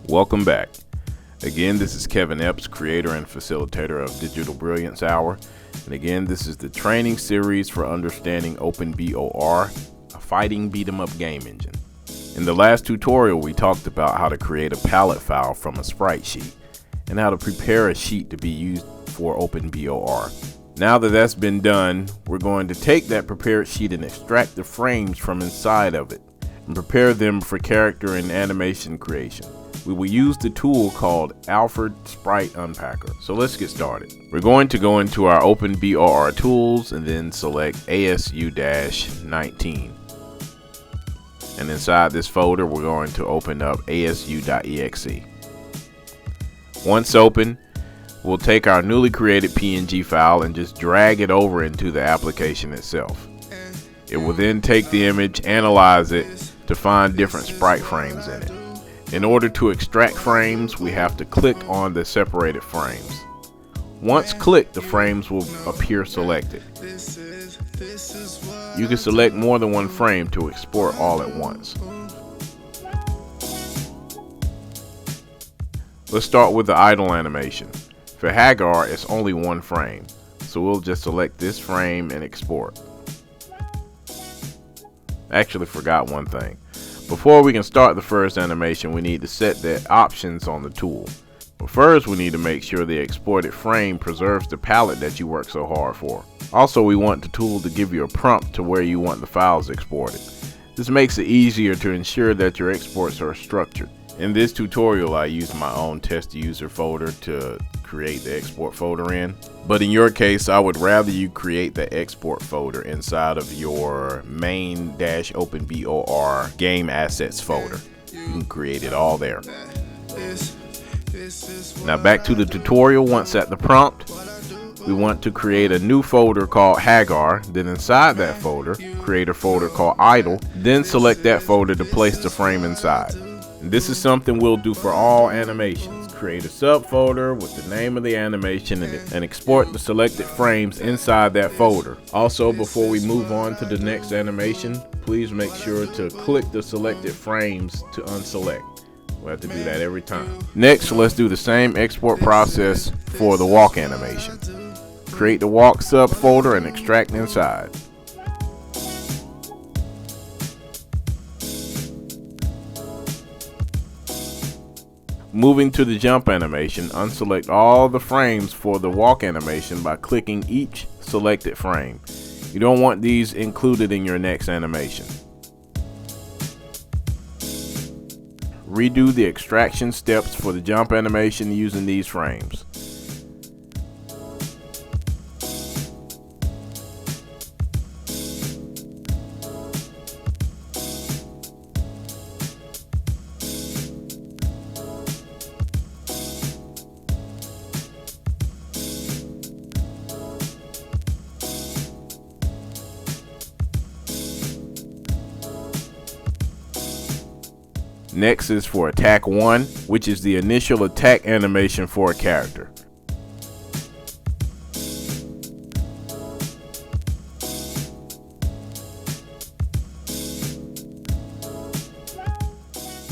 Welcome back. Again, this is Kevin Epps, creator and facilitator of Digital Brilliance Hour. And again, this is the training series for understanding OpenBOR, a fighting beat-em-up game engine. In the last tutorial, we talked about how to create a palette file from a sprite sheet and how to prepare a sheet to be used for OpenBOR. Now that that's been done, we're going to take that prepared sheet and extract the frames from inside of it and prepare them for character and animation creation. We will use the tool called Alfred Sprite Unpacker. So let's get started. We're going to go into our OpenBOR tools and then select ASU-19. And inside this folder, we're going to open up ASU.exe. Once open, we'll take our newly created PNG file and just drag it over into the application itself. It will then take the image, analyze it to find different sprite frames in it. In order to extract frames, we have to click on the separated frames. Once clicked, the frames will appear selected. You can select more than one frame to export all at once. Let's start with the idle animation. For Hagar, it's only one frame, so we'll just select this frame and export. I actually forgot one thing. Before we can start the first animation, we need to set the options on the tool. But first, we need to make sure the exported frame preserves the palette that you worked so hard for. Also, we want the tool to give you a prompt to where you want the files exported. This makes it easier to ensure that your exports are structured. In this tutorial, I used my own test user folder to create the export folder in. But in your case, I would rather you create the export folder inside of your main-OpenBOR game assets folder. You can create it all there. Now back to the tutorial. Once at the prompt, we want to create a new folder called Hagar. Then inside that folder, create a folder called Idle. Then select that folder to place the frame inside. And this is something we'll do for all animations. Create a subfolder with the name of the animation and export the selected frames inside that folder. Also, before we move on to the next animation, please make sure to click the selected frames to unselect. We'll have to do that every time. Next, let's do the same export process for the walk animation. Create the walk subfolder and extract inside. Moving to the jump animation, unselect all the frames for the walk animation by clicking each selected frame. You don't want these included in your next animation. Redo the extraction steps for the jump animation using these frames. Next is for attack 1, which is the initial attack animation for a character.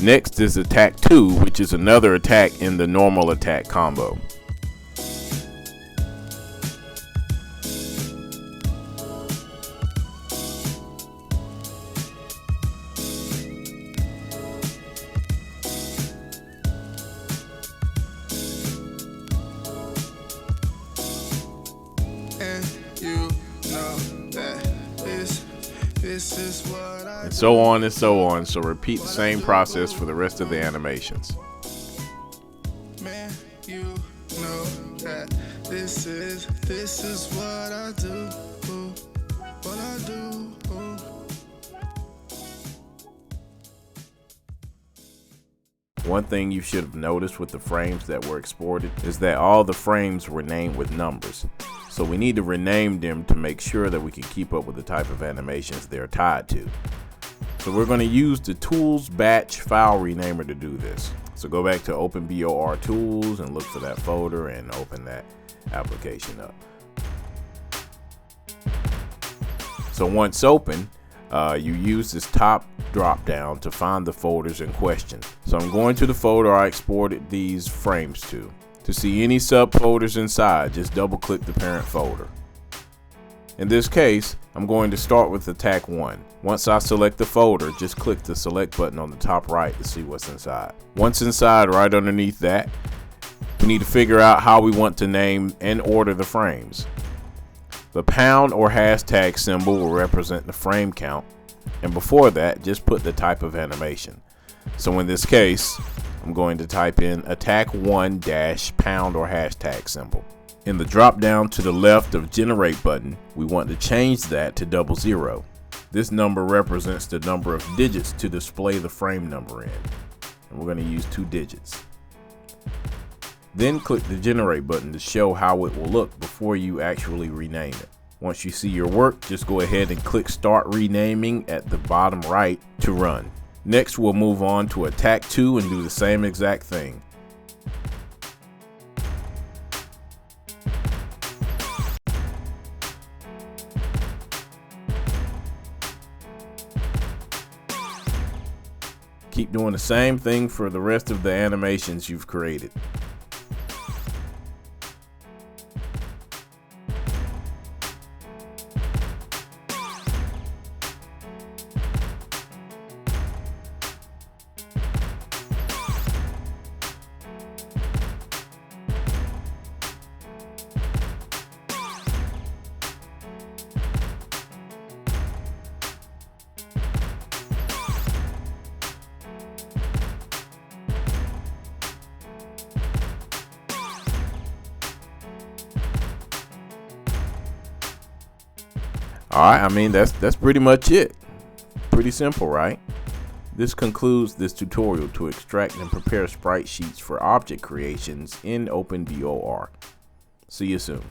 Next is attack 2, which is another attack in the normal attack combo. And so on and so on. So repeat the same process for the rest of the animations. Man, you know that this is what I do. What I do. One thing you should have noticed with the frames that were exported is that all the frames were named with numbers. So we need to rename them to make sure that we can keep up with the type of animations they're tied to. So we're going to use the Tools Batch File Renamer to do this. So go back to OpenBOR Tools and look for that folder and open that application up. So once open, you use this top drop down to find the folders in question. So I'm going to the folder I exported these frames to. To see any subfolders inside, just double click the parent folder. In this case, I'm going to start with Attack 1. Once I select the folder, just click the select button on the top right to see what's inside. Once inside, right underneath that, we need to figure out how we want to name and order the frames. The pound or hashtag symbol will represent the frame count, and before that, just put the type of animation. So in this case, I'm going to type in Attack 1 - pound or hashtag symbol. In the drop down to the left of Generate button, we want to change that to 00. This number represents the number of digits to display the frame number in, and we're going to use 2 digits. Then click the Generate button to show how it will look before you actually rename it. Once you see your work, just go ahead and click Start Renaming at the bottom right to run. Next, we'll move on to Attack 2 and do the same exact thing. Keep doing the same thing for the rest of the animations you've created. Alright, I mean that's pretty much it. Pretty simple, right? This concludes this tutorial to extract and prepare sprite sheets for object creations in OpenBOR. See you soon.